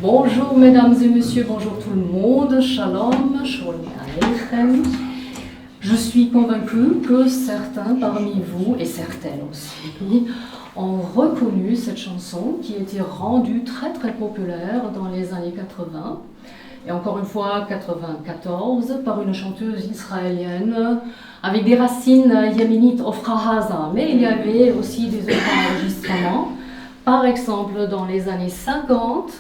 Bonjour mesdames et messieurs, bonjour tout le monde, shalom, shalom aleichem. Je suis convaincue que certains parmi vous, et certaines aussi, ont reconnu cette chanson qui était rendue très très populaire dans les années 80, et encore une fois 94, par une chanteuse israélienne avec des racines yéménites, Ofra Haza, mais il y avait aussi des autres enregistrements, par exemple dans les années 50,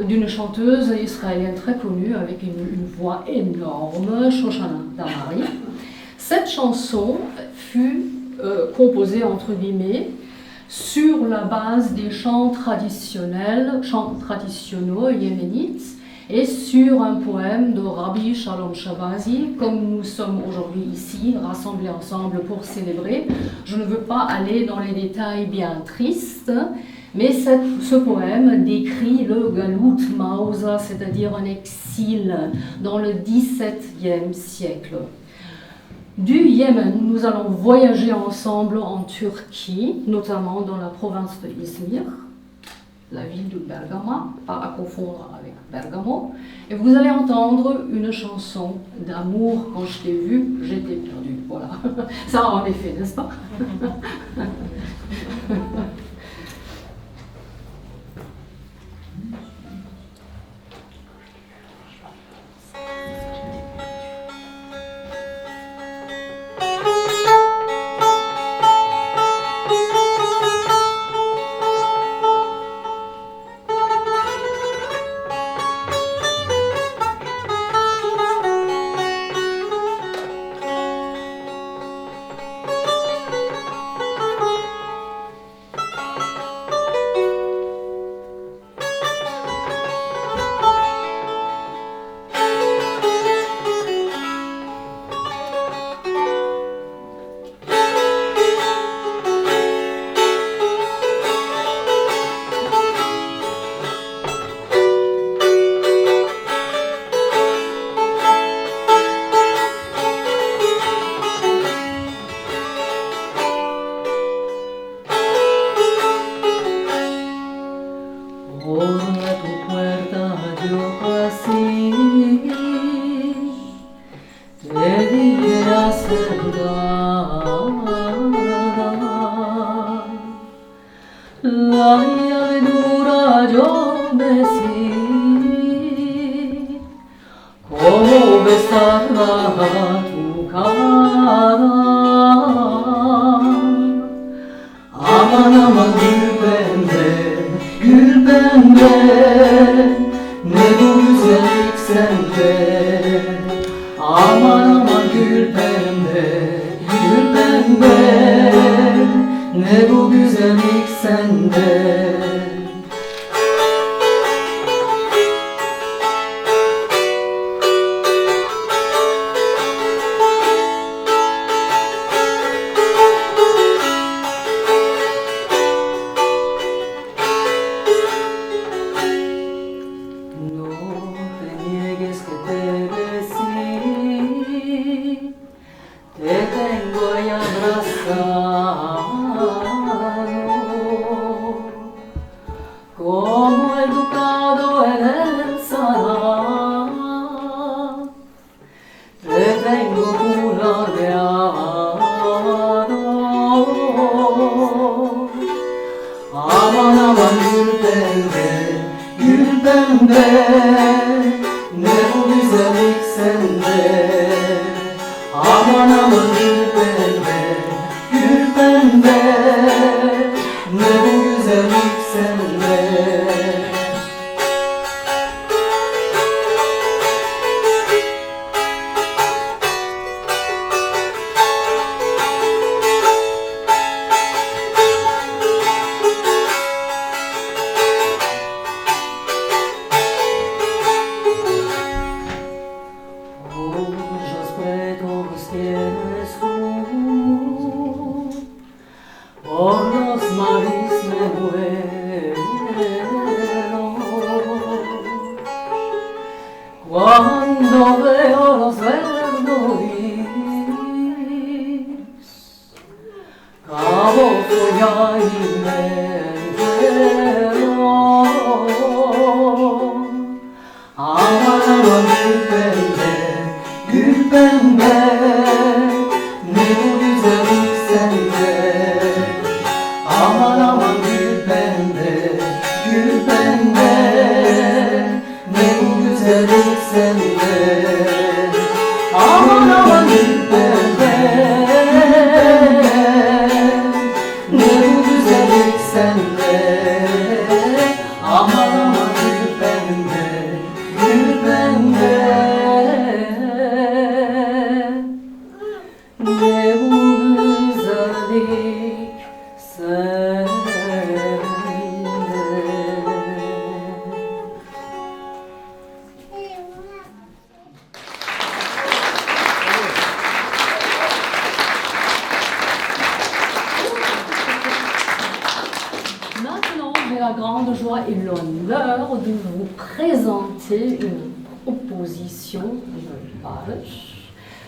d'une chanteuse israélienne très connue avec une voix énorme, Shoshana Damari. Cette chanson fut composée entre guillemets sur la base des chants traditionnels yéménites et sur un poème de Rabbi Shalom Shabazi. Comme nous sommes aujourd'hui ici rassemblés ensemble pour célébrer, je ne veux pas aller dans les détails bien tristes, mais ce poème décrit le Galut Mausa, c'est-à-dire un exil dans le XVIIe siècle. Du Yémen, nous allons voyager ensemble en Turquie, notamment dans la province de Izmir. la ville de Bergama, pas à confondre avec Bergamo. Et vous allez entendre une chanson d'amour. Quand je t'ai vu, j'étais perdue. Voilà, ça en effet, n'est-ce pas?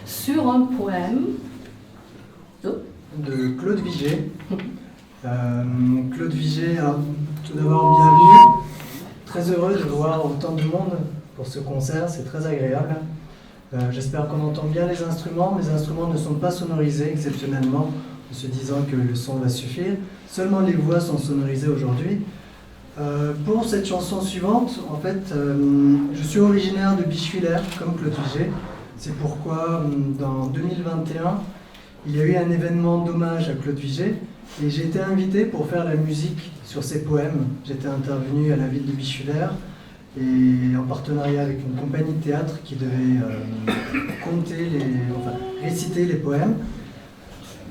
Sur un poème de Claude Vigée, Claude Vigée, alors, tout d'abord bienvenue. Très heureux de voir autant de monde pour ce concert, c'est très agréable. J'espère qu'on entend bien les instruments. Mes instruments ne sont pas sonorisés exceptionnellement, en se disant que le son va suffire. Seulement les voix sont sonorisées aujourd'hui. Pour cette chanson suivante, en fait, je suis originaire de Bischwiller, comme Claude Vigée. C'est pourquoi, dans 2021, il y a eu un événement d'hommage à Claude Vigée et j'ai été invité pour faire la musique sur ses poèmes. J'étais intervenu à la ville de Bischwiller et en partenariat avec une compagnie de théâtre qui devait réciter les poèmes.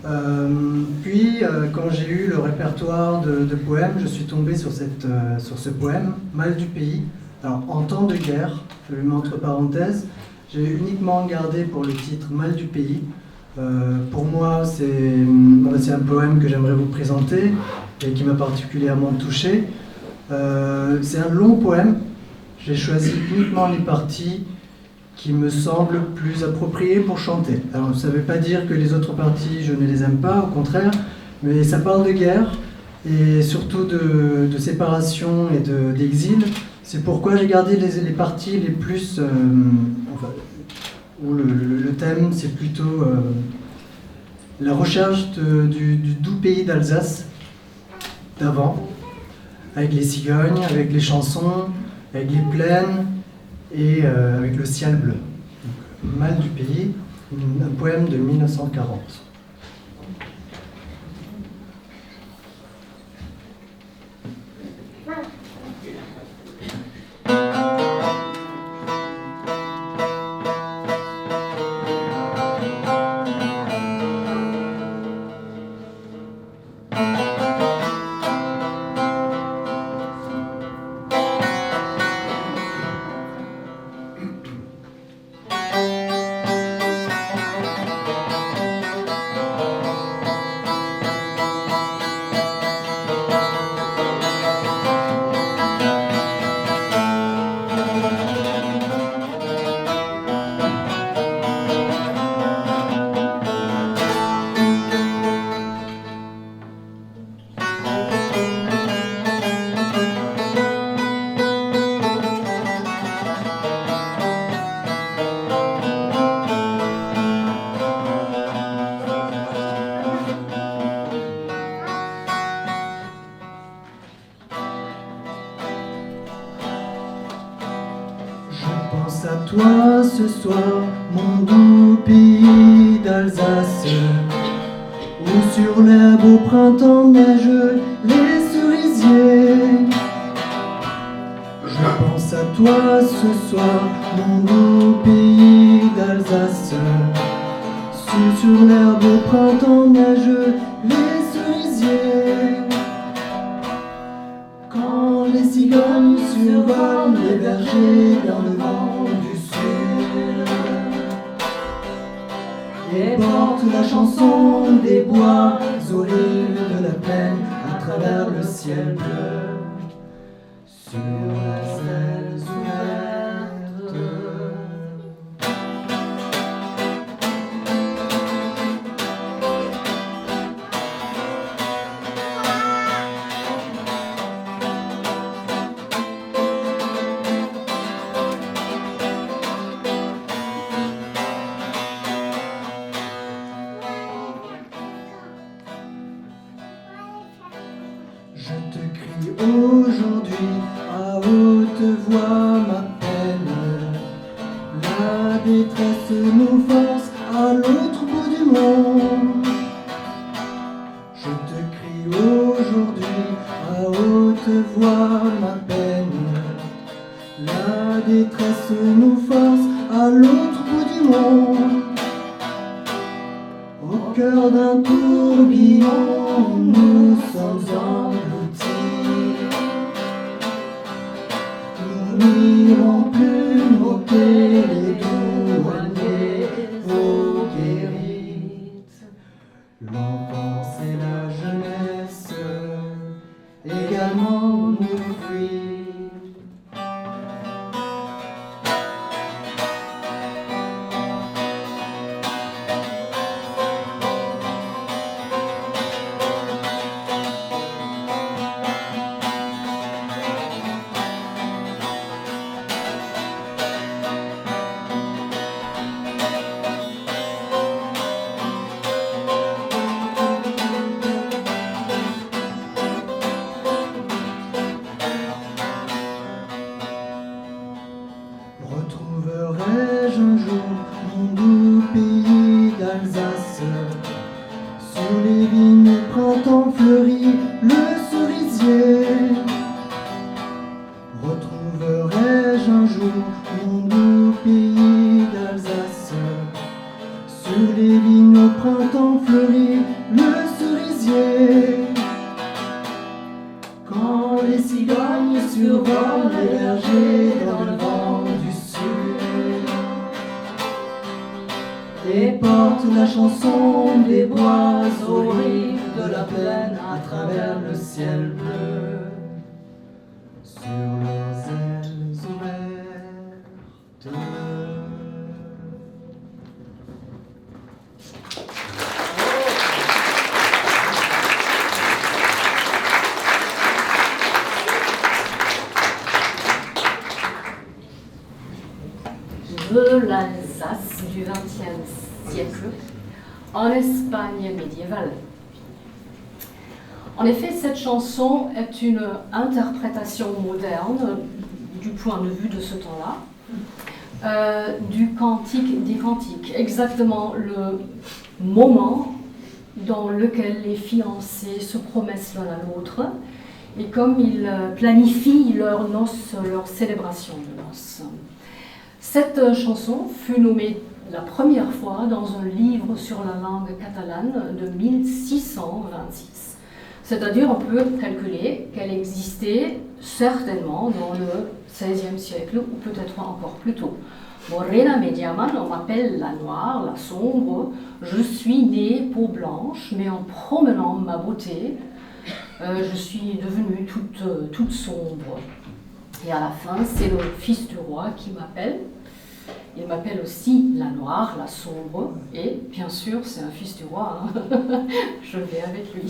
Quand j'ai eu le répertoire de poèmes, je suis tombé sur ce poème, Mal du pays. Alors, en temps de guerre, je le mets entre parenthèses, j'ai uniquement gardé pour le titre Mal du pays. Pour moi, c'est un poème que j'aimerais vous présenter et qui m'a particulièrement touché. C'est un long poème. J'ai choisi uniquement les parties qui me semblent plus appropriées pour chanter. Alors, ça ne veut pas dire que les autres parties, je ne les aime pas, au contraire, mais ça parle de guerre et surtout de séparation et d'exil. C'est pourquoi j'ai gardé les parties les plus... où le thème, c'est plutôt la recherche du doux pays d'Alsace d'avant, avec les cigognes, avec les chansons, avec les plaines et avec le ciel bleu. Donc, Mal du pays, un poème de 1940. pense à toi ce soir, mon doux pays d'Alsace, où sur l'herbe au printemps neigeux les cerisiers. Je pense à toi ce soir, mon doux pays d'Alsace, sur l'herbe au printemps neigeux les cerisiers. Quand les cigognes survolent les bergers dans le vent du sud et portent la chanson des bois horribles de la plaine à travers le ciel bleu sur leurs ailes ouvertes. Je te crie aujourd'hui à haute voix ma peine. La détresse nous force à l'autre bout du monde. Je te crie aujourd'hui à haute voix ma peine. La détresse nous force à l'autre bout du monde. Au cœur d'un tourbillon, nous sommes engloutis. Nous n'irons plus moquer les douaniers aux guérites. L'enfance et la jeunesse également nous fuient. Sur les vignes au printemps fleurit le cerisier. Quand les cigognes survolent les vergers dans le vent du sud, et portent la chanson des bois horribles de la plaine à travers le ciel bleu. Sur leurs ailes ouvertes. De l'Alsace du XXe siècle en Espagne médiévale. En effet, cette chanson est une interprétation moderne, du point de vue de ce temps-là, du cantique des cantiques, exactement le moment dans lequel les fiancés se promettent l'un à l'autre, et comme ils planifient leurs noces, leur célébration de noces. Cette chanson fut nommée la première fois dans un livre sur la langue catalane de 1626. C'est-à-dire, on peut calculer qu'elle existait certainement dans le XVIe siècle, ou peut-être encore plus tôt. Morena me llaman, on m'appelle la noire, la sombre. Je suis née peau blanche, mais en promenant ma beauté, je suis devenue toute sombre. Et à la fin, c'est le fils du roi qui m'appelle. Il m'appelle aussi la noire, la sombre, et bien sûr, c'est un fils du roi, hein. Je vais avec lui.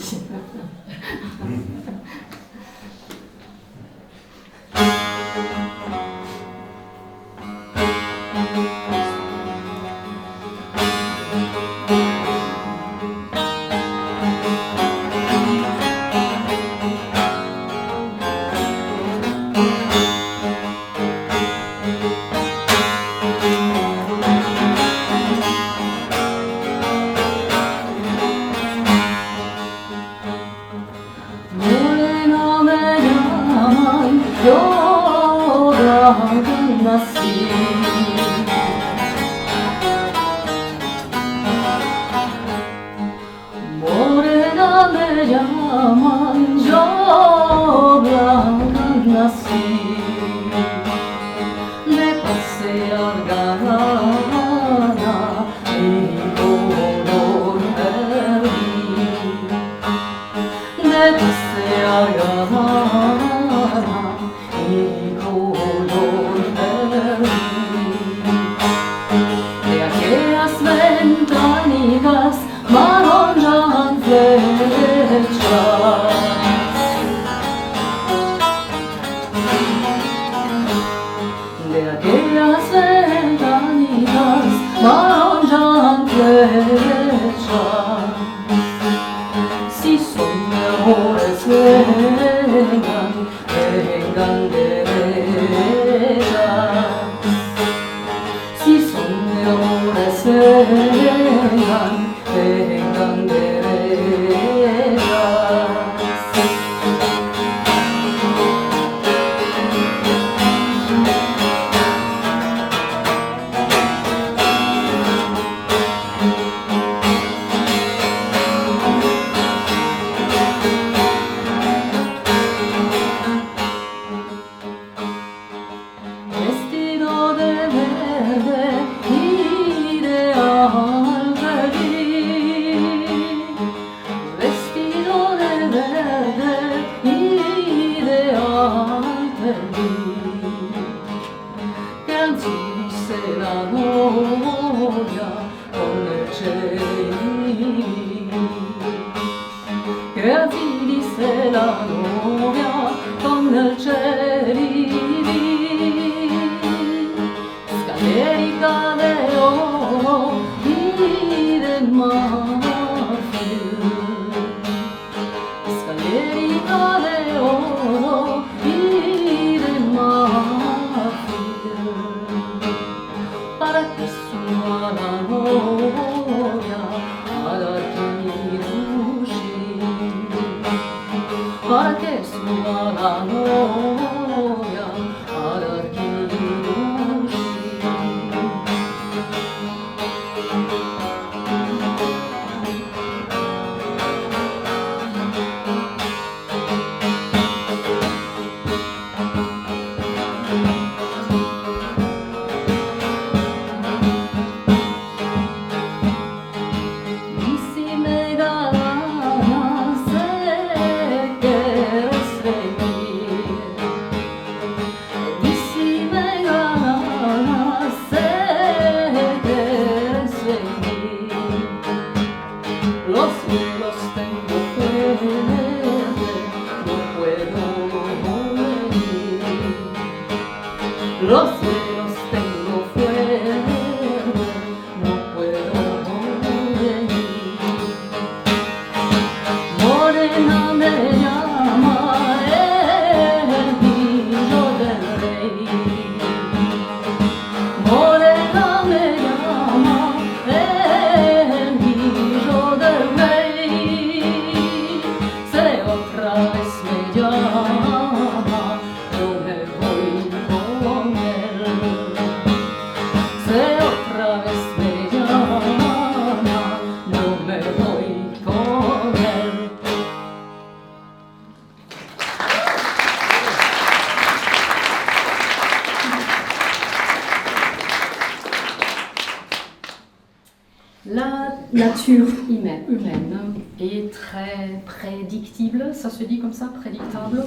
La nature humaine est très prédictible, ça se dit comme ça, prédictable?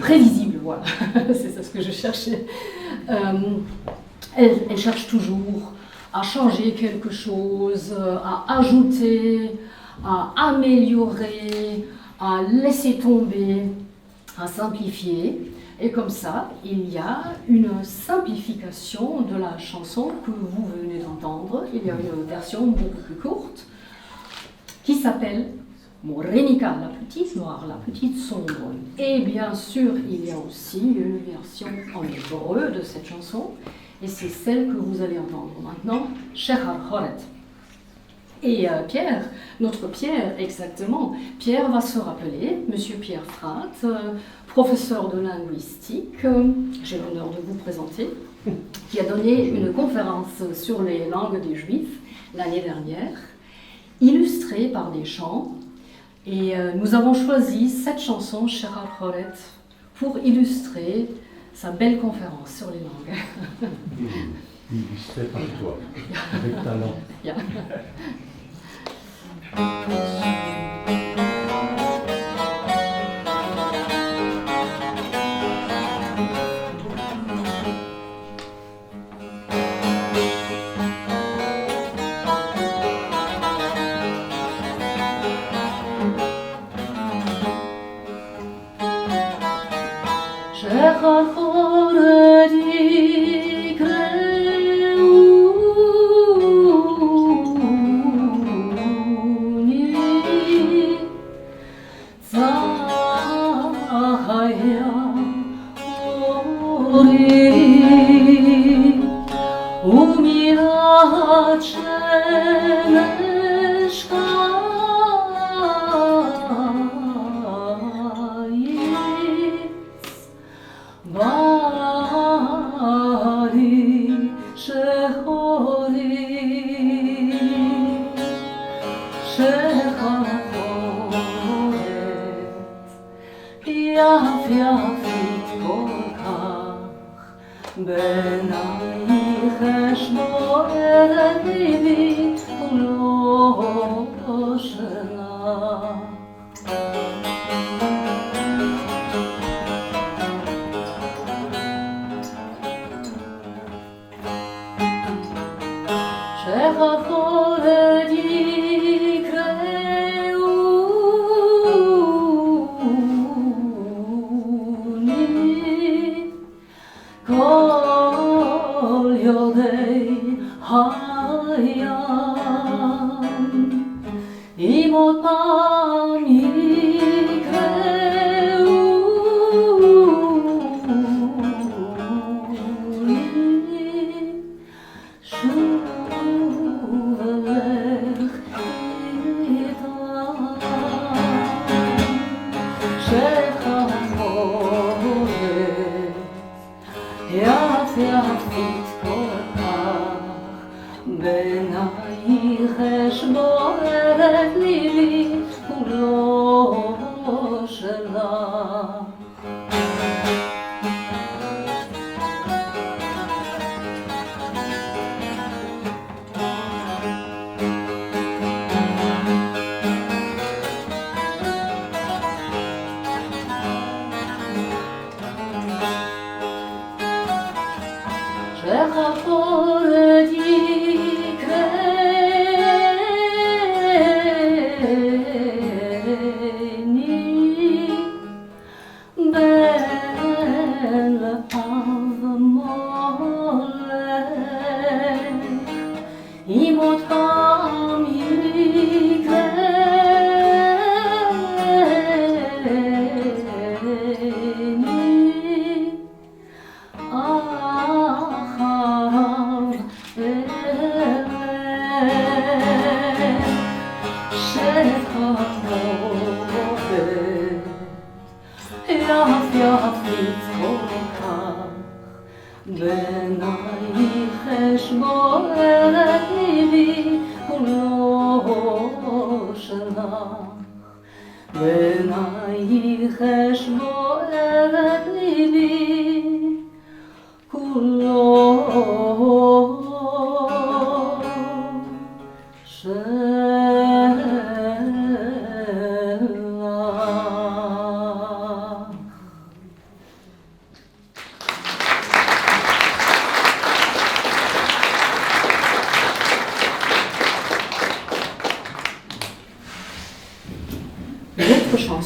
Prévisible, voilà, c'est ça ce que je cherchais. Elle cherche toujours à changer quelque chose, à ajouter, à améliorer, à laisser tomber, à simplifier. Et comme ça, il y a une simplification de la chanson que vous venez d'entendre. Il y a une version beaucoup plus courte qui s'appelle Morenica, la petite noire, la petite sombre. Et bien sûr, il y a aussi une version en hébreu de cette chanson. Et c'est celle que vous allez entendre maintenant, Shechar Horet. Et Pierre, notre Pierre exactement, Pierre va se rappeler, Monsieur Pierre Fratt, professeur de linguistique, j'ai l'honneur de vous présenter, qui a donné une conférence sur les langues des Juifs l'année dernière, illustrée par des chants. Et nous avons choisi cette chanson, Shechar Horet, pour illustrer sa belle conférence sur les langues. Illustrée par toi, avec talent. Yeah.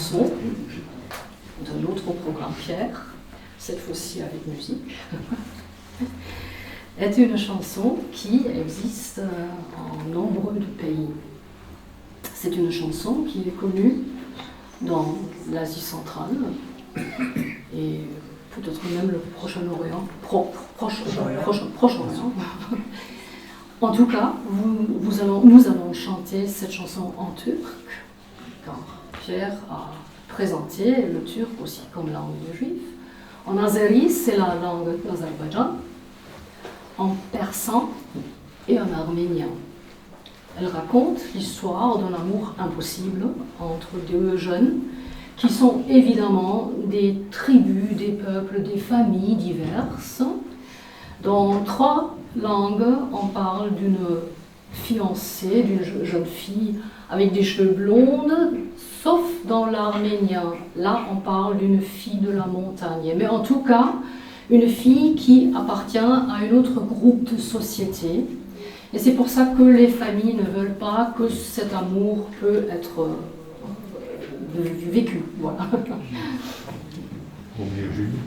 chanson de notre programme Pierre, cette fois-ci avec musique, est une chanson qui existe en nombreux de pays. C'est une chanson qui est connue dans l'Asie centrale et peut-être même le Proche-Orient. Proche-Orient. En tout cas, nous allons chanter cette chanson en turc, car Pierre a présenté le turc aussi comme langue de juif. En azéri, c'est la langue d'Azerbaïdjan, en persan et en arménien. Elle raconte l'histoire d'un amour impossible entre deux jeunes qui sont évidemment des tribus, des peuples, des familles diverses. Dans 3 langues, on parle d'une fiancée, d'une jeune fille avec des cheveux blondes, sauf dans l'arménien. Là, on parle d'une fille de la montagne. Mais en tout cas, une fille qui appartient à un autre groupe de société. Et c'est pour ça que les familles ne veulent pas que cet amour peut être vécu. Voilà. Roméo et Julie.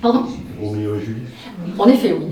Pardon ? Roméo et Julie. En effet, oui.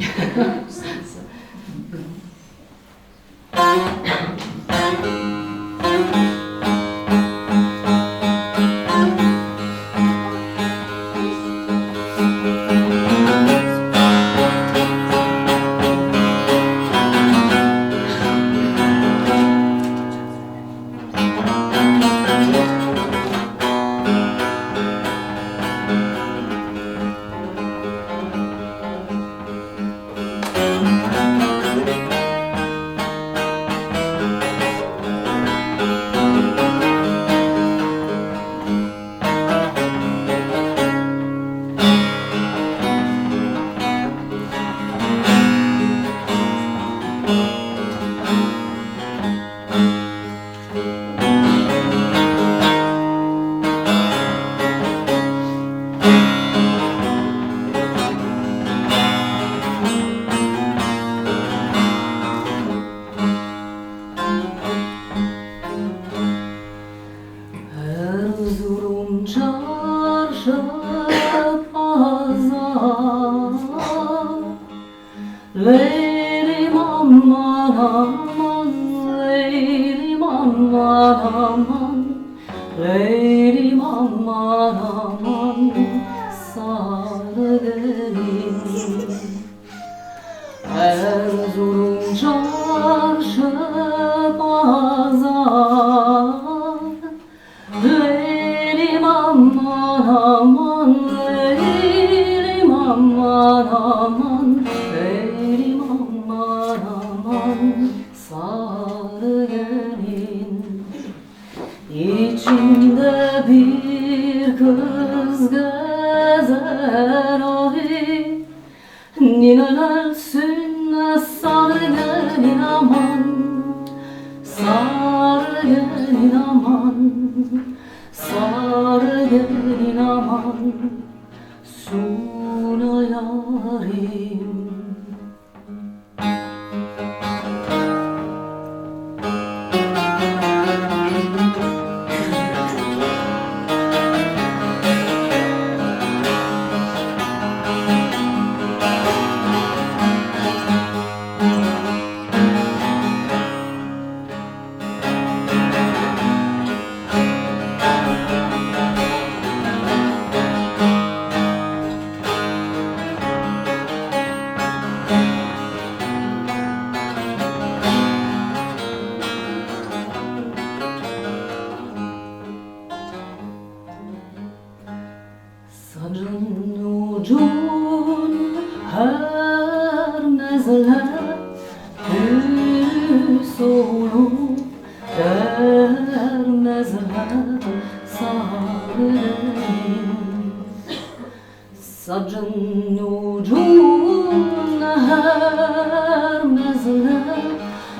İçimde bir kız gezer ahi, ninelersin sar gelin aman, sar gelin aman, sar gelin aman, suna yarim. Saçın ucun her mezle gül solu der mezle sarayım. Saçın ucun her mezle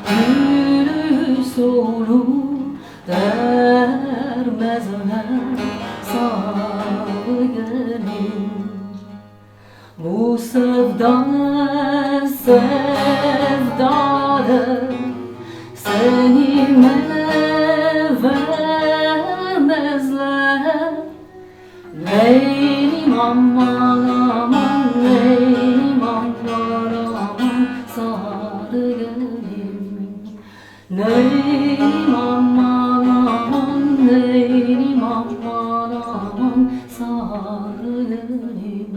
gül solu der mezle sarayım. Bu sevda sevdadır, seni vermezler. Neiri mama naman, neiri mama naman, sarılayım.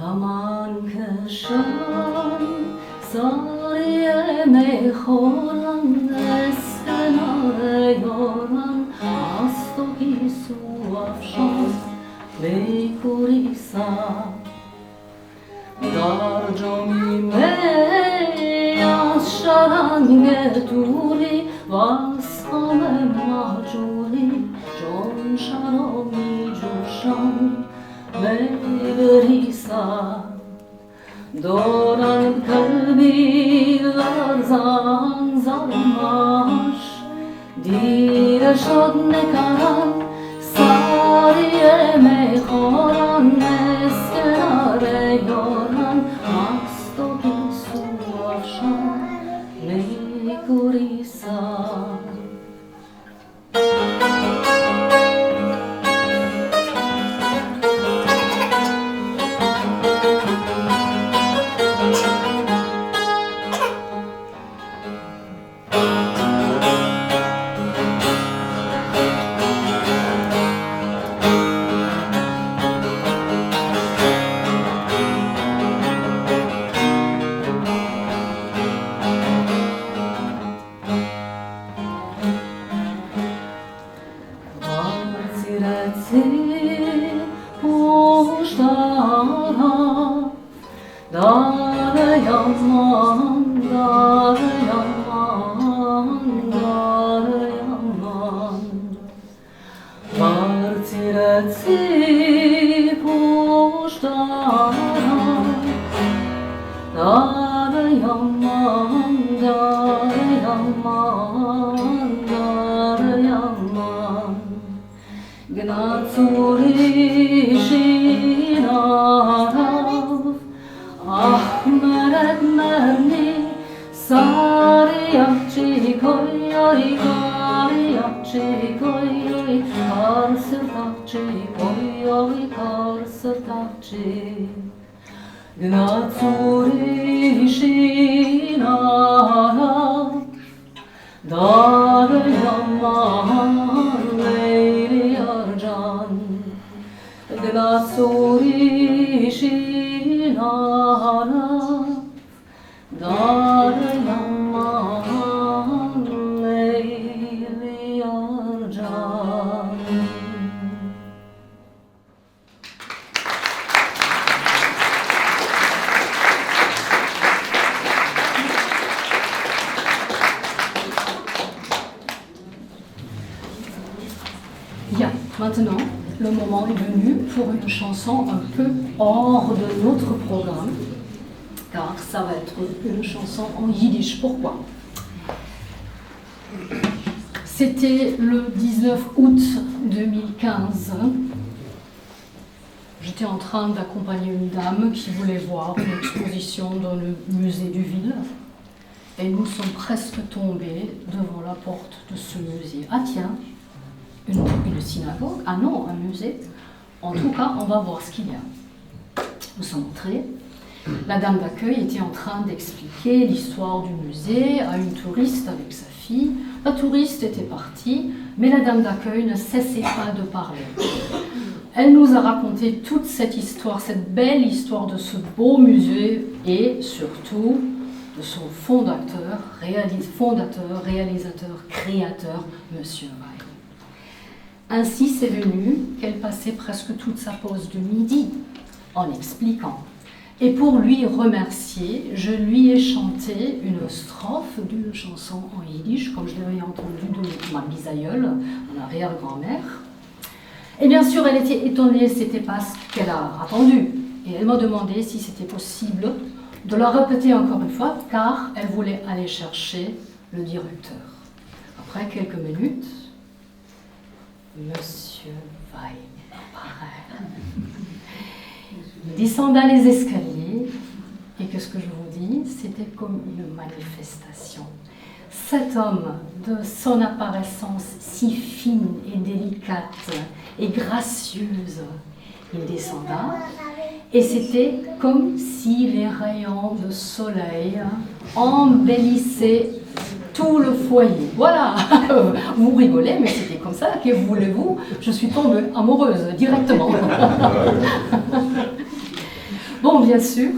Daman kışan sarıya meyhoran esen arıyoran astoki su afşan beykurisa darcomi meyas şaran geturi vasame macuri con şaromi coşan Mevrisa Doran kalbi larzan zarmaş Dire şodne karan Sariye meyhoran Eskenare yoran Akstoki su afşan Meykurisa Gnatsuri shinara Daryaman Leyli Arcan Gnatsuri shinara Daryaman Leyli Arcan. Bien, maintenant, le moment est venu pour une chanson un peu hors de notre programme, car ça va être une chanson en yiddish. Pourquoi? C'était le 19 août 2015. J'étais en train d'accompagner une dame qui voulait voir une exposition dans le musée du Ville. Et nous sommes presque tombés devant la porte de ce musée. Ah tiens, une synagogue? Ah non, un musée. En tout cas, on va voir ce qu'il y a. Nous sommes entrés. La dame d'accueil était en train d'expliquer l'histoire du musée à une touriste avec sa fille. La touriste était partie, mais la dame d'accueil ne cessait pas de parler. Elle nous a raconté toute cette histoire, cette belle histoire de ce beau musée et surtout de son fondateur, réalisateur, créateur, Monsieur Weil. Ainsi, c'est venu qu'elle passait presque toute sa pause de midi en expliquant. Et pour lui remercier, je lui ai chanté une strophe d'une chanson en yiddish, comme je l'avais entendue de ma bisaïeule, mon arrière-grand-mère. Et bien sûr, elle était étonnée, c'était pas ce qu'elle a attendu. et elle m'a demandé si c'était possible de la répéter encore une fois, car elle voulait aller chercher le directeur. Après quelques minutes, Monsieur Weil apparaît. Il descendait les escaliers, et qu'est-ce que je vous dis, c'était comme une manifestation. Cet homme, de son apparaissance si fine et délicate et gracieuse, il descenda, et c'était comme si les rayons de soleil embellissaient tout le foyer. Voilà, vous rigolez, mais c'était comme ça, que voulez-vous, je suis tombée amoureuse directement. Bon, bien sûr,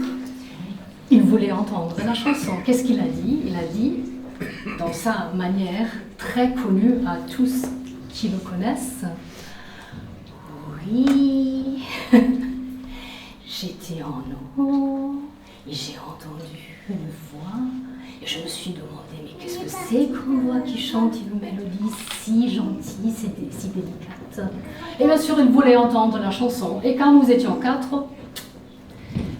il voulait entendre la chanson. Qu'est-ce qu'il a dit? Il a dit, dans sa manière très connue à tous qui le connaissent, oui, j'étais en haut et j'ai entendu une voix et je me suis demandé, mais qu'est-ce que c'est qu'une voix qui chante une mélodie si gentille, si délicate? Et bien sûr, il voulait entendre la chanson. Et quand nous étions 4,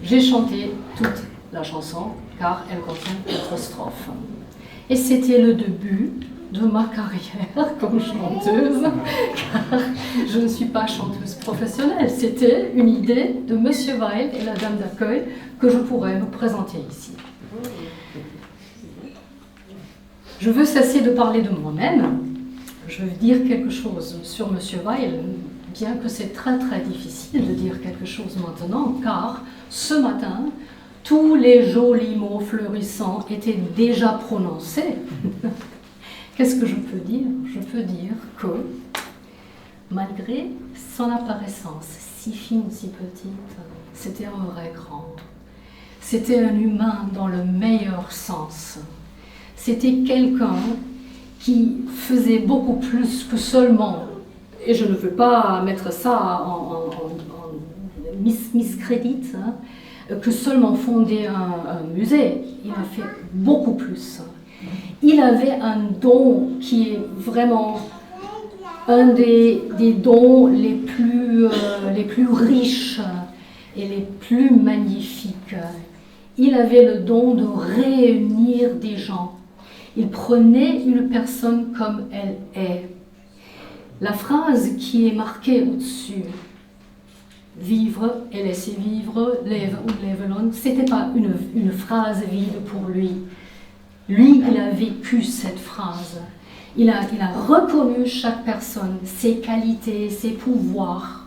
j'ai chanté toute la chanson car elle contient 4 strophes. Et c'était le début de ma carrière comme chanteuse, car je ne suis pas chanteuse professionnelle. C'était une idée de Monsieur Weil et la dame d'accueil que je pourrais vous présenter ici. Je veux cesser de parler de moi-même. Je veux dire quelque chose sur Monsieur Weil, bien que c'est très très difficile de dire quelque chose maintenant, car ce matin, tous les jolis mots fleurissants étaient déjà prononcés. Qu'est-ce que je peux dire? Je peux dire que, malgré son apparaissance si fine, si petite, c'était un vrai grand. C'était un humain dans le meilleur sens. C'était quelqu'un qui faisait beaucoup plus que seulement, et je ne veux pas mettre ça en miscrédit, hein, que seulement fonder un musée. Il a fait beaucoup plus. Il avait un don qui est vraiment un des dons les plus riches et les plus magnifiques. Il avait le don de réunir des gens. Il prenait une personne comme elle est. La phrase qui est marquée au-dessus, vivre et laisser vivre, leve und levelen, ce n'était pas une phrase vide pour lui. Lui, il a vécu cette phrase. Il a reconnu chaque personne, ses qualités, ses pouvoirs.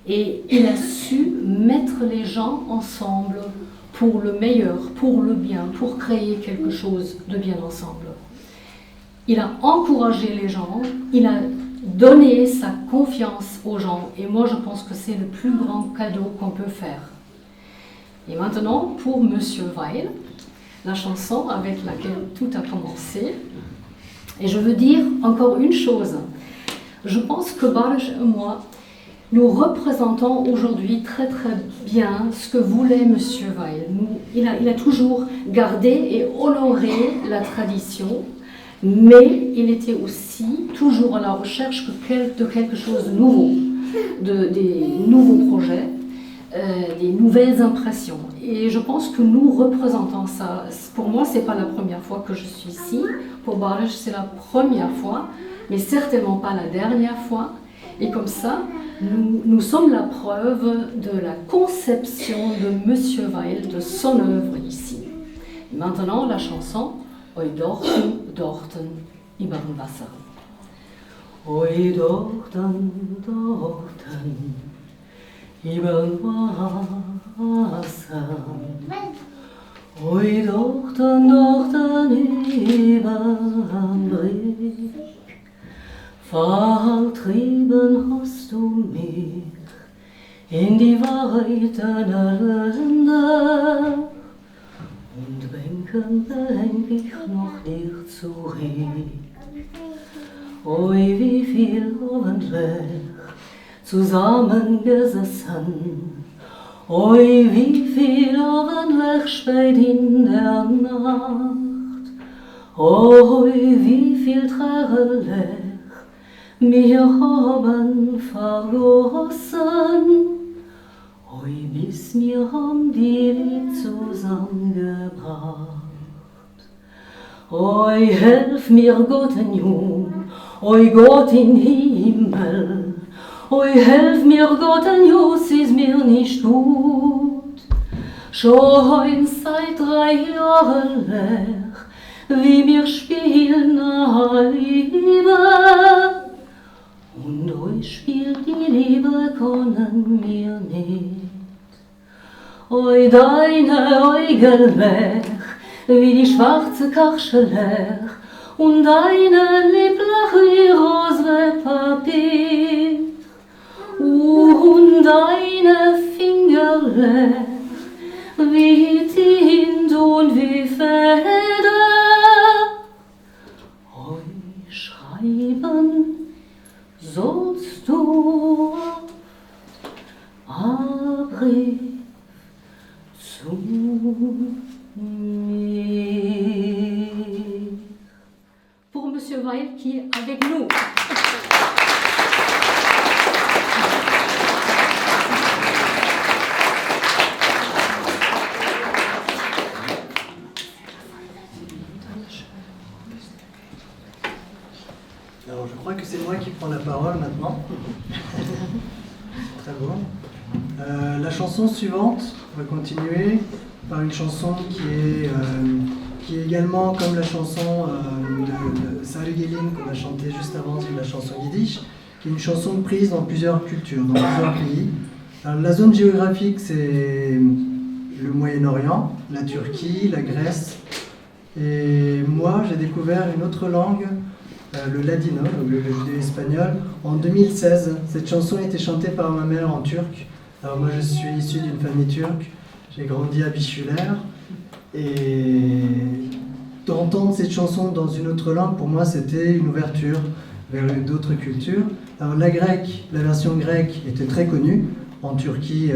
Et il a su mettre les gens ensemble pour le meilleur, pour le bien, pour créer quelque chose de bien ensemble. Il a encouragé les gens, il a donné sa confiance aux gens. Et moi, je pense que c'est le plus grand cadeau qu'on peut faire. Et maintenant, pour Monsieur Weil, la chanson avec laquelle tout a commencé. Et je veux dire encore une chose. Je pense que Barış et moi, nous représentons aujourd'hui très très bien ce que voulait Monsieur Weil. Il a toujours gardé et honoré la tradition, mais il était aussi toujours à la recherche de quelque chose de nouveau, des nouveaux projets, des nouvelles impressions. Et je pense que nous représentons ça. Pour moi, ce n'est pas la première fois que je suis ici. Pour Barış, c'est la première fois, mais certainement pas la dernière fois. Et comme ça, nous sommes la preuve de la conception de Monsieur Weil, de son œuvre ici. Et maintenant, la chanson Oi dorten, dorten, iberen Wasser. Oi dorten, dorten, iberen Wasser. Oi dorten, dorten, iberen Brick. Vertrieben hast du mich in die weiten Länder und denken denk ich noch dir zurück. Oi, wie viel hoffentlich zusammengesessen, oi, wie viel hoffentlich spät in der Nacht, oi, wie viel trauerlich wir haben vergossen. Oi, bis wir haben die Lied zusammengebracht. Oi, helf mir Gott in Jung, oi Gott in Himmel. Oi, helf mir Gott in Jung, es ist mir nicht gut. Schon seit 3 Jahren leer, wie wir spielen eine Liebe. Und euch spielt die Liebe können wir nicht. Oi, deine Äugel leer, wie die schwarze Karsche leer, und deine Lippach wie Rosepapier, und deine Finger leer, wie Tint und wie Feder. Oi, schreiben sollst du ein Brief zu mir. Pour Monsieur Weil qui est avec nous. Alors je crois que c'est moi qui prends la parole maintenant. Très bon. La chanson suivante, on va continuer par une chanson qui est également comme la chanson de Sarah Guélin qu'on a chantée juste avant, c'est la chanson yiddish, qui est une chanson prise dans plusieurs cultures, dans plusieurs pays. Alors, la zone géographique, c'est le Moyen-Orient, la Turquie, la Grèce. Et moi, j'ai découvert une autre langue, le ladino, donc le judéo-espagnol, en 2016. Cette chanson a été chantée par ma mère en turc. Alors moi, je suis issu d'une famille turque. J'ai grandi à Bichuler. Et d'entendre cette chanson dans une autre langue, pour moi, c'était une ouverture vers d'autres cultures. Alors la version grecque était très connue. En Turquie,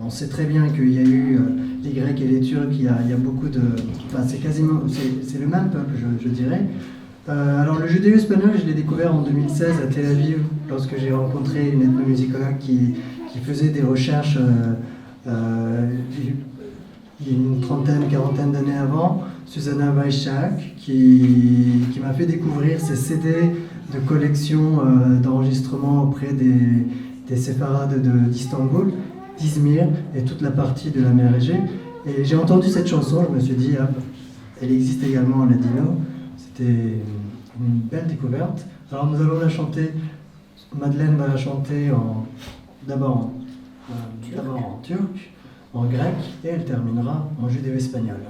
on sait très bien qu'il y a eu les Grecs et les Turcs, il y a beaucoup de... Enfin, c'est le même peuple, je dirais. Alors le judéo-espagnol, je l'ai découvert en 2016 à Tel Aviv, lorsque j'ai rencontré une ethnomusicologue qui faisait des recherches il y a une quarantaine d'années avant, Susanna Weishak, qui m'a fait découvrir ces CD de collection d'enregistrement auprès des séfarades d'Istanbul, d'Izmir et toute la partie de la mer Égée. Et j'ai entendu cette chanson, je me suis dit, ah, elle existe également en ladino. C'était une belle découverte. Alors nous allons la chanter, Madeleine va la chanter d'abord en turc, en grec, et elle terminera en judéo-espagnol.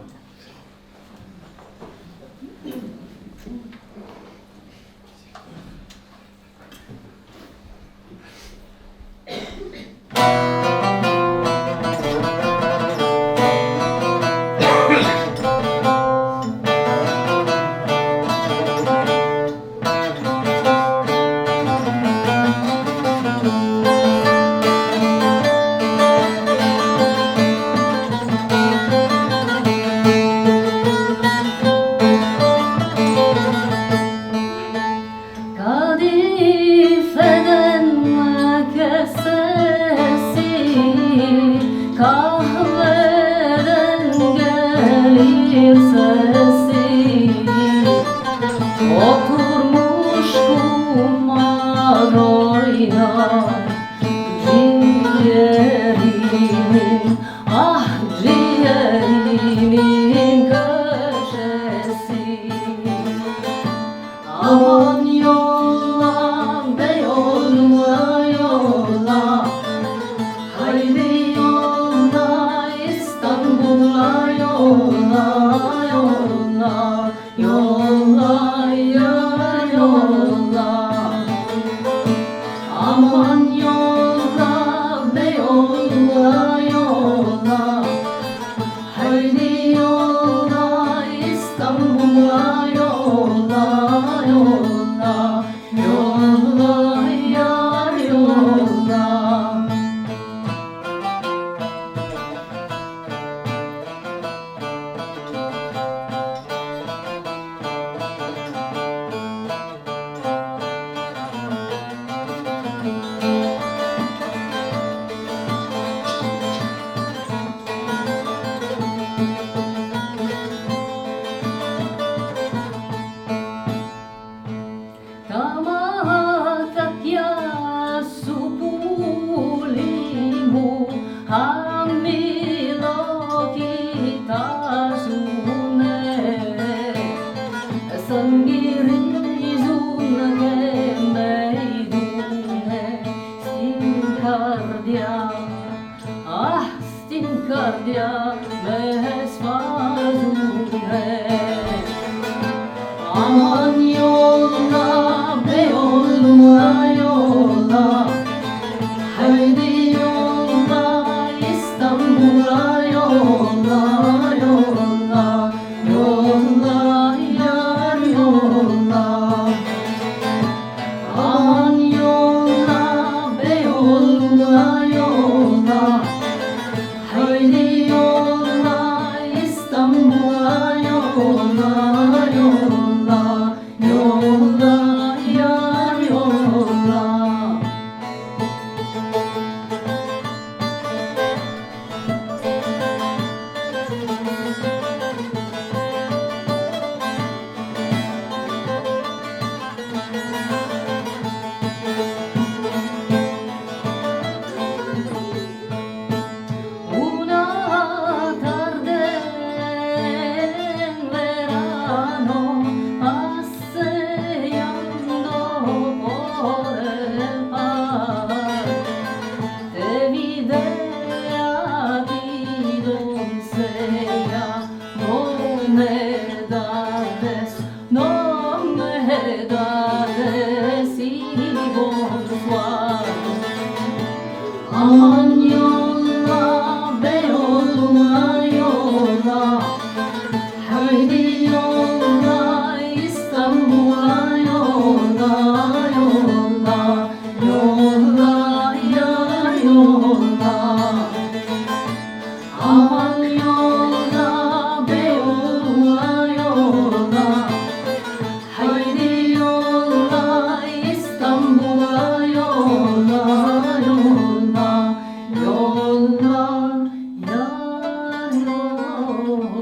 media mes fazure. Aman yolla be yolla yolla, haydi yolla İstanbul'a yolla yolla, yolla yar yolla. Aman yolla be yolla yolla, haydi yolla İstanbul'a yolla yolla, yolla yar yolla. Una tarde en verano, paseando por el parque, te vi de a ti, doncella, no me das y bonsoir. Aman yolla be yolla yolla, haydi yolla İstanbul'a yolla yolla, yolla yar yolla. Aman yolla be yolla yolla, haydi yolla İstanbul'a yolla yolla, yolla yar yolla.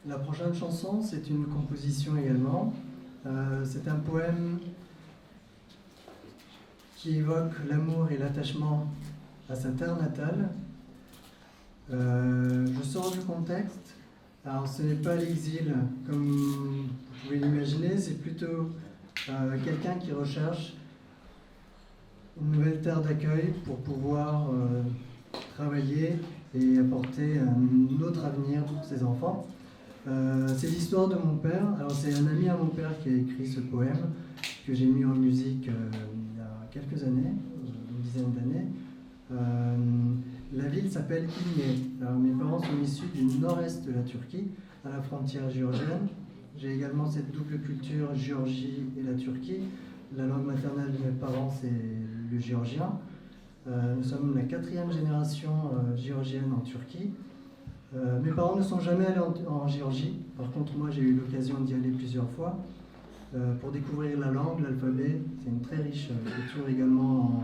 La prochaine chanson, c'est une composition également. C'est un poème qui évoque l'amour et l'attachement à sa terre natale. Je sors du contexte. Alors, ce n'est pas l'exil comme vous pouvez l'imaginer, c'est plutôt quelqu'un qui recherche une nouvelle terre d'accueil pour pouvoir travailler et apporter un autre avenir pour ses enfants. C'est l'histoire de mon père. Alors c'est un ami à mon père qui a écrit ce poème que j'ai mis en musique il y a quelques années, une dizaine d'années. La ville s'appelle İzmir. Alors mes parents sont issus du nord-est de la Turquie, à la frontière géorgienne. J'ai également cette double culture Géorgie et la Turquie. La langue maternelle de mes parents c'est le géorgien. Nous sommes la 4e génération géorgienne en Turquie. Mes parents ne sont jamais allés en Géorgie. Par contre, moi, j'ai eu l'occasion d'y aller plusieurs fois pour découvrir la langue, l'alphabet. C'est une très riche culture également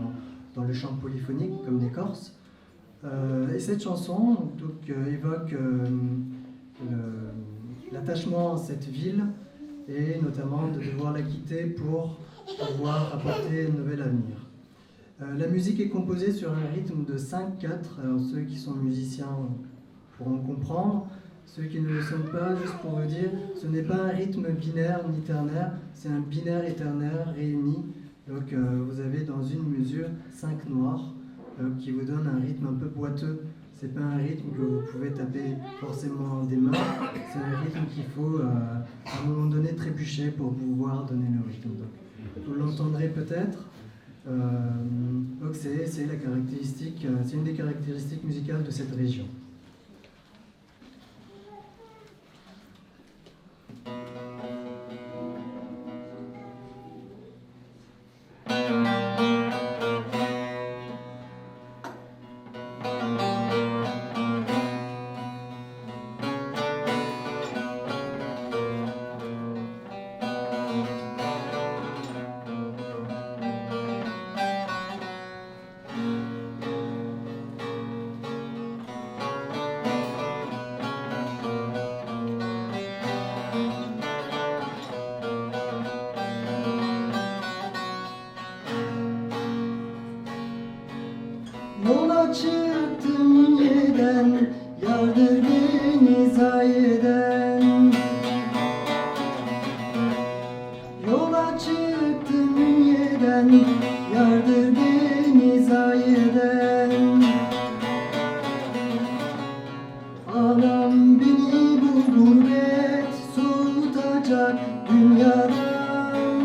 dans le chant polyphonique, comme des Corses. Et cette chanson donc, évoque l'attachement à cette ville et notamment de devoir la quitter pour pouvoir apporter un nouvel avenir. La musique est composée sur un rythme de 5/4. Alors ceux qui sont musiciens pourront comprendre. Ceux qui ne le sont pas, juste pour vous dire, ce n'est pas un rythme binaire ni ternaire, c'est un binaire et ternaire réunis. Donc vous avez dans une mesure 5 noirs qui vous donnent un rythme un peu boiteux. C'est pas un rythme que vous pouvez taper forcément des mains, c'est un rythme qu'il faut à un moment donné trébucher pour pouvoir donner le rythme. Donc, vous l'entendrez peut-être. Donc c'est la caractéristique, c'est une des caractéristiques musicales de cette région. Yola çıktım yeniden, yardır beni zayeden. Yola çıktım yeniden, yardır beni zayeden. Anam beni bu gurbet soğutacak dünyadan.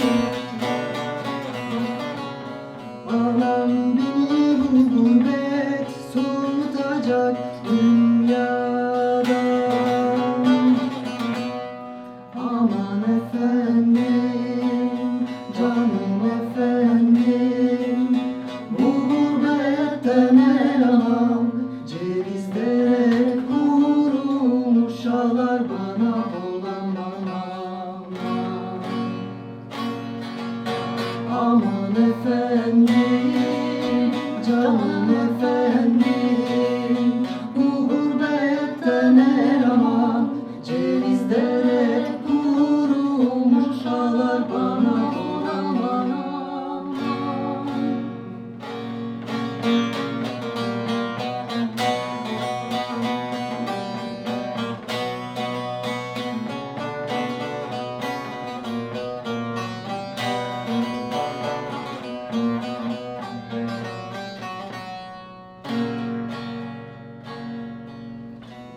Anam beni bu gurbet soğutacak dünyadan. Aman efendim, canım efendim, bu gurbetten el anam cevizlere kurumuş ağlar bana olamam. Aman efendim, canım efendim, bu gurbetten el aman cevizlere kurumuş ağlar bana olamam.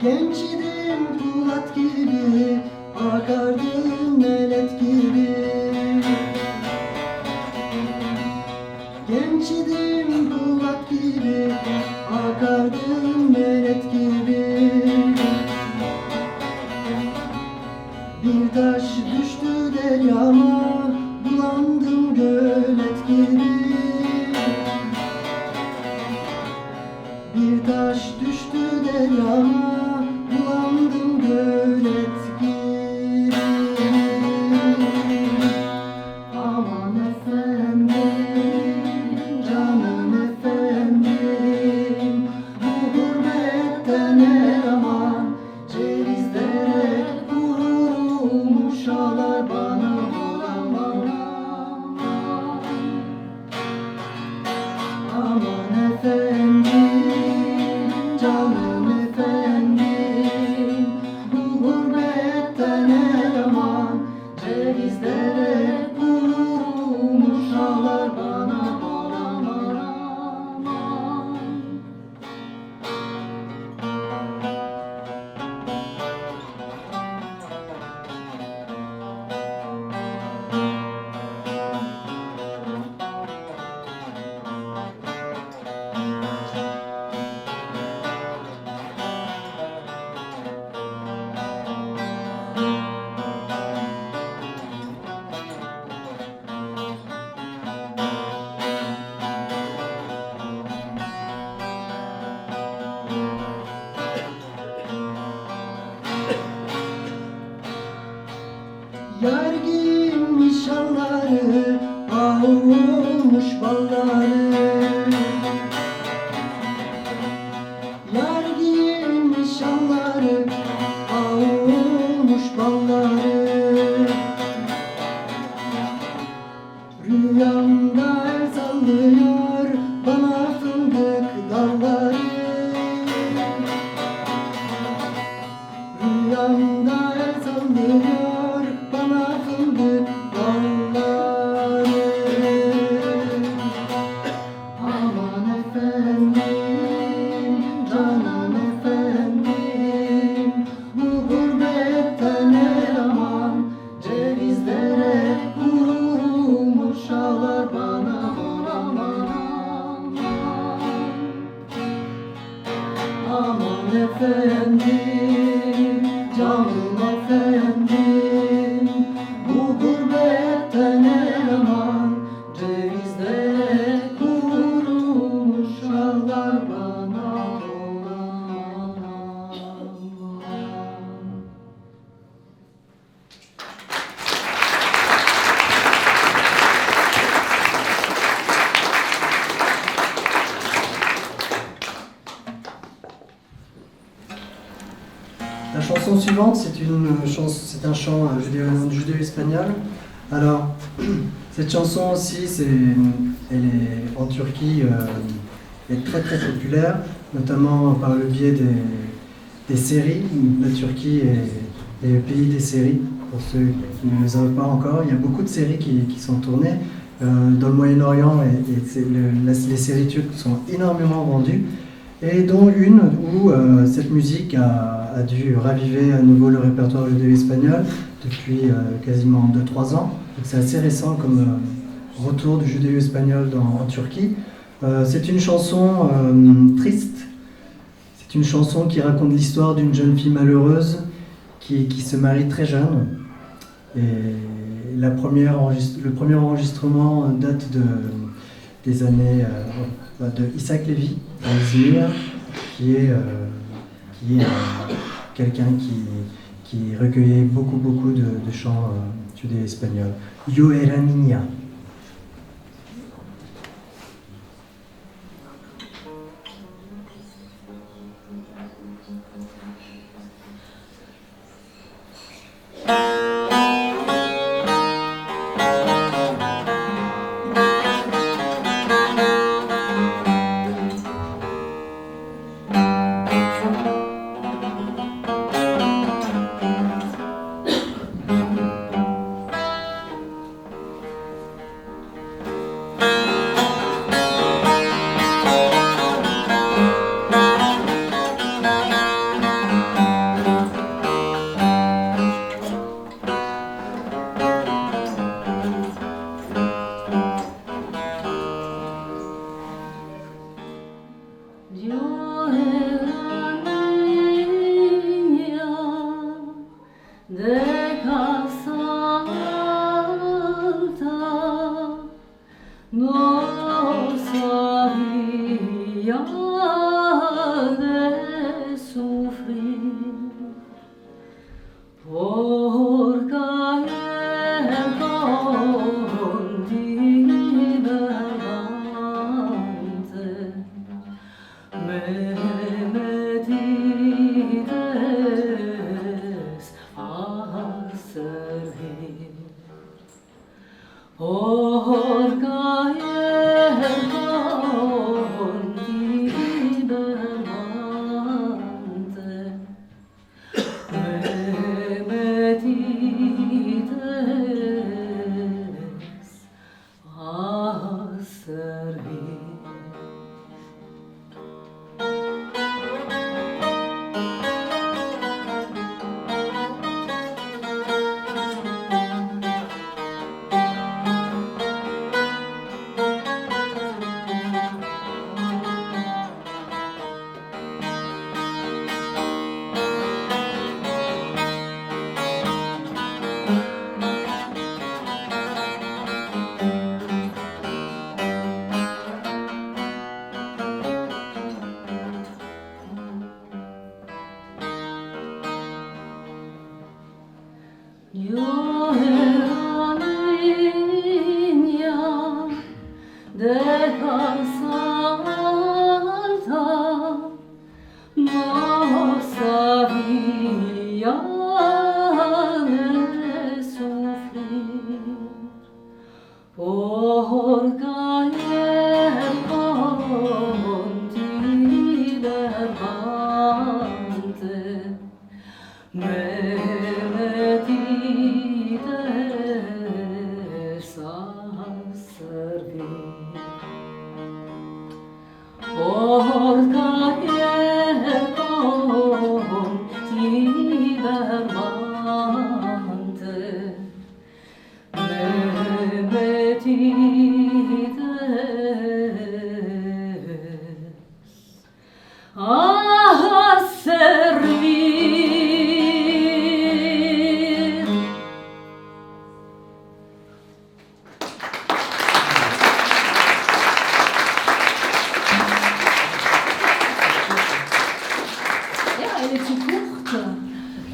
Genç idim Polat gibi, akardım melet gibi. Genç idim Polat gibi, akardım melet gibi. Bir taş düştü deryama, bulandım gölet gibi. Bir taş düştü deryama, bulandım gölet gibi. Aman efendim, canım efendim, bu gurbetten el aman cevizlere kurumuş ağlar bana olamam. Aman efendim, canım efendim, bu gurbetten el aman cevizlere kurumuş ağlar bana olamam. Yar giymiş şalları, ah olmuş balları. Yar giymiş şalları, ah olmuş balları. Rüyamda el sallıyor bana fındık dalları. Rüyamda el sallıyor bana fındık dalları. Aman efendim, canım efendim, bu gurbetten el aman cevizlere kurumuş ağlar bana olamam. Aman efendim, canım efendim, bu gurbetten el aman cevizlere kurumuş ağlar bana olamam. La chanson suivante, c'est un chant judéo-espagnol. Alors, cette chanson aussi, elle est en Turquie est très très populaire, notamment par le biais des séries. La Turquie est le pays des séries, pour ceux qui ne le savent pas encore. Il y a beaucoup de séries qui sont tournées dans le Moyen-Orient et les séries turques sont énormément vendues, et dont une où cette musique a dû raviver à nouveau le répertoire judéo-espagnol depuis quasiment 2-3 ans. C'est assez récent comme retour du judéo-espagnol en Turquie. C'est une chanson triste, c'est une chanson qui raconte l'histoire d'une jeune fille malheureuse qui se marie très jeune. Et le premier enregistrement date des années de Isaac Lévy, à Izmir, qui est quelqu'un qui recueillait beaucoup de chants judéo-espagnols. Yo era niña.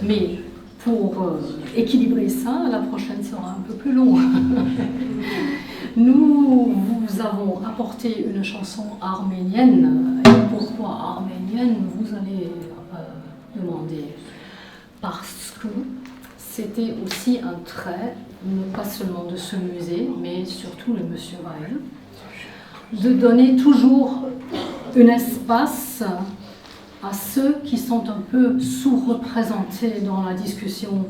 Mais pour équilibrer ça, la prochaine sera un peu plus longue. Nous vous avons apporté une chanson arménienne. Et pourquoi arménienne, vous allez demander. Parce que c'était aussi un trait, pas seulement de ce musée, mais surtout de M. Weil, de donner toujours un espace à ceux qui sont un peu sous-représentés dans la discussion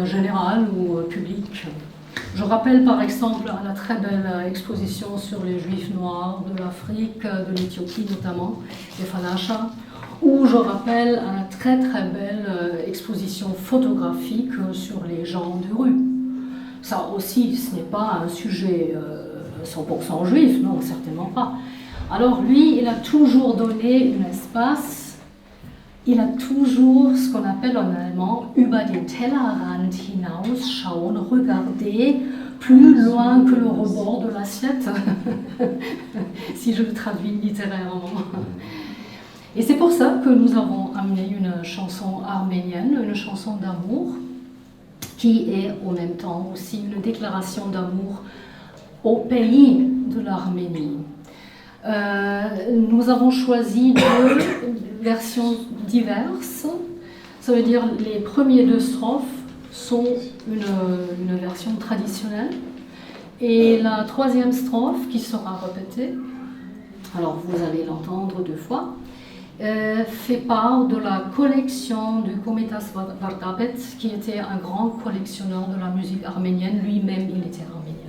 générale ou publique. Je rappelle par exemple à la très belle exposition sur les Juifs noirs de l'Afrique, de l'Éthiopie notamment, les Falasha, ou je rappelle à la très très belle exposition photographique sur les gens de rue. Ça aussi, ce n'est pas un sujet 100% juif, non, certainement pas. Alors lui, il a toujours donné un espace, il a toujours ce qu'on appelle en allemand über den Tellerrand hinausschauen, regarder plus loin que le rebord de l'assiette, si je le traduis littérairement. Et c'est pour ça que nous avons amené une chanson arménienne, une chanson d'amour, qui est en même temps aussi une déclaration d'amour au pays de l'Arménie. Nous avons choisi deux versions diverses. Ça veut dire les premiers deux strophes sont une version traditionnelle et la troisième strophe qui sera répétée, alors vous allez l'entendre deux fois, fait part de la collection du Komitas Vardapet, qui était un grand collectionneur de la musique arménienne. Lui-même, il était arménien.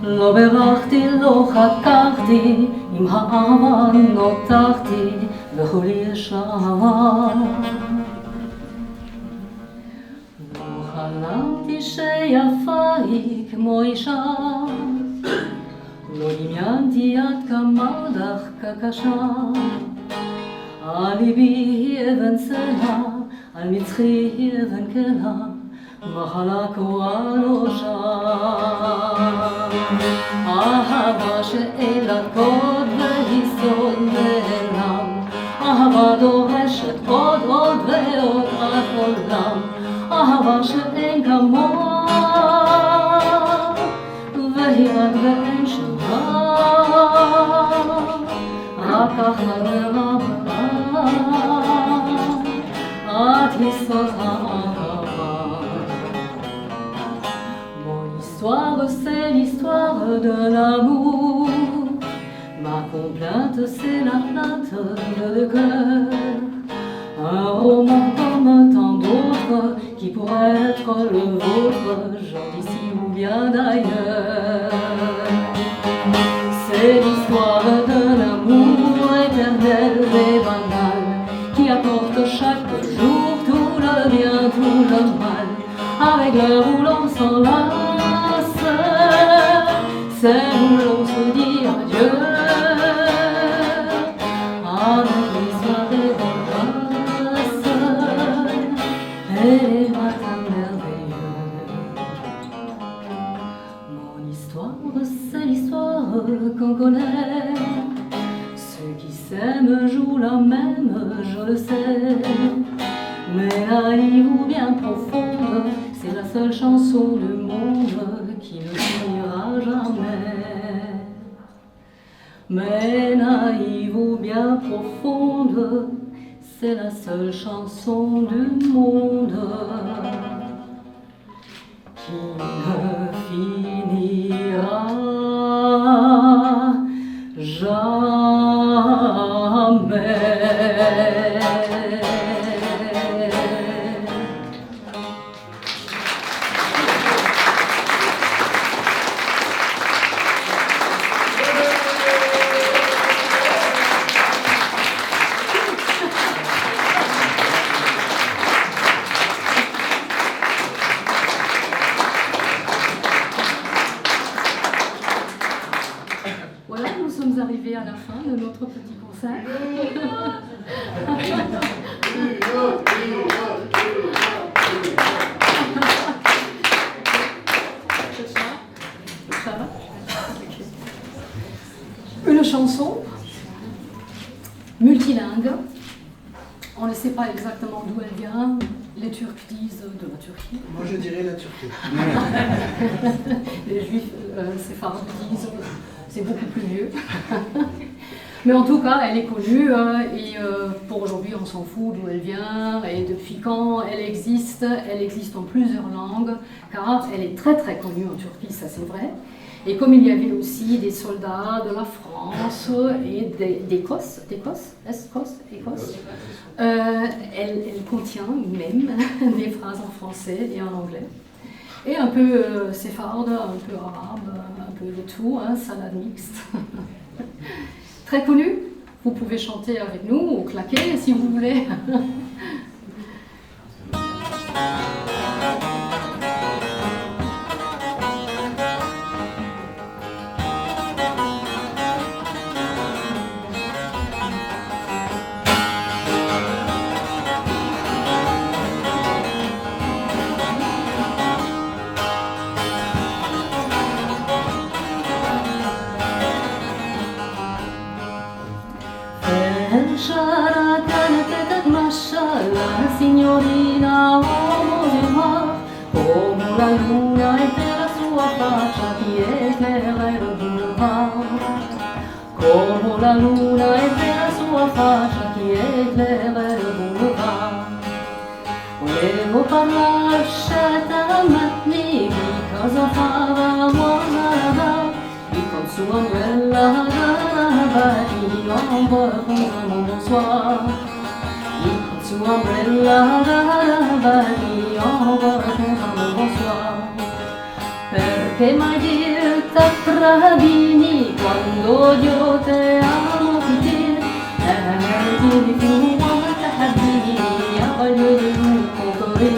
לא ברחתי, לא חככתי, עם האהבה נותחתי, וכולי ישר. לא חלמתי שיפה היא כמו אישה, לא דמיינתי עד כמה דחקה קשה. על ליבי היא אבן סלע, על מצחי היא אבן כלא, מחלה קרואה לו שם. אהבה שאין לה קוד והיא סוד נעלם, אהבה דורשת עוד עוד ועוד עד עולם, אהבה שאין כמוה הירד ואין שמה, רק החברה בנה, את יסוד האהבה. Mon histoire, c'est l'histoire de l'amour. Ma complainte, c'est la plainte de cœur. Un roman comme tant d'autres qui pourrait être le vôtre, genre d'ici ou bien d'ailleurs. C'est l'histoire d'un amour éternel et banal qui apporte chaque jour tout le bien, tout le mal. Avec l'heure où l'on s'enlace, c'est où l'on se dit adieu. Avec l'histoire des grâces et les matins merveilleux. Mon histoire, c'est l'histoire qu'on connaît. Ceux qui s'aiment jouent la même, je le sais. Mais naïve ou bien profonde, c'est la seule chanson du monde qui ne finira jamais. Mais naïve ou bien profonde, c'est la seule chanson du monde qui ne finira jamais. Voilà, nous sommes arrivés à la fin de notre petit concert. Ça va? Une chanson multilingue. On ne sait pas exactement d'où elle vient. Les Turcs disent de la Turquie. Moi je dirais la Turquie. Les Juifs séfarades disent c'est beaucoup plus vieux. Mais en tout cas, elle est connue et pour aujourd'hui, on s'en fout d'où elle vient et depuis quand elle existe. Elle existe en plusieurs langues car elle est très très connue en Turquie, ça c'est vrai. Et comme il y avait aussi des soldats de la France et d'Écosse, elle contient même des phrases en français et en anglais. Et un peu séfarade, un peu arabe, un peu de tout, hein, salade mixte. Très connu, vous pouvez chanter avec nous ou claquer si vous voulez. La signorina uomo di mar, come la luna e la sua faccia che eclaira il boulevard. Come la luna e la sua faccia che eclaira il boulevard. Volevo parlare scettamente di cosa fava buona e con sua umbrella davanti non vuole un bonsoir. Sua umbrella davanti, oh guarda bonsoir. Perché mai dirti tradini quando io te amo così? Dimmi più quanta habini, a voglio di un colore.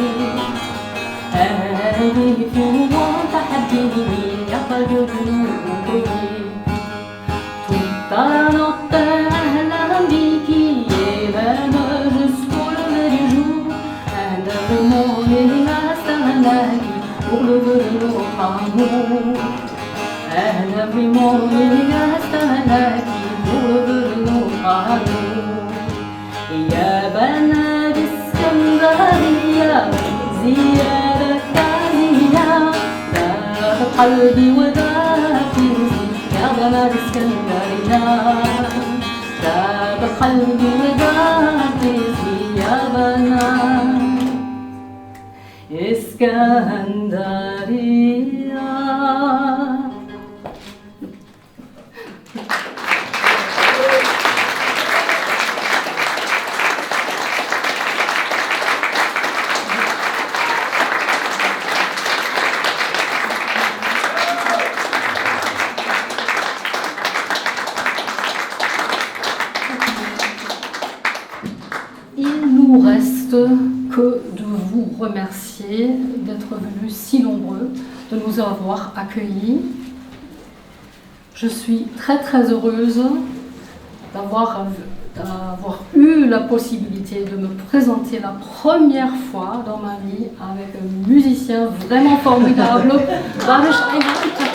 Dimmi più quanta habini, a voglio di un colore. Tutta la notte ahlan biki e verme pour le vœu de notre amour. Every morning I stand pour le vœu de notre amour. يا بنات اسكندرية زيارة تانية ذات قلبي وداع أنا الإسكندرية تاب قلبي ودعتي يا بنات إسكندرية. Il nous reste que de vous remercier d'être venus si nombreux, de nous avoir accueillis. Je suis très très heureuse d'avoir eu la possibilité de me présenter la première fois dans ma vie avec un musicien vraiment formidable, Ramesh Ayman.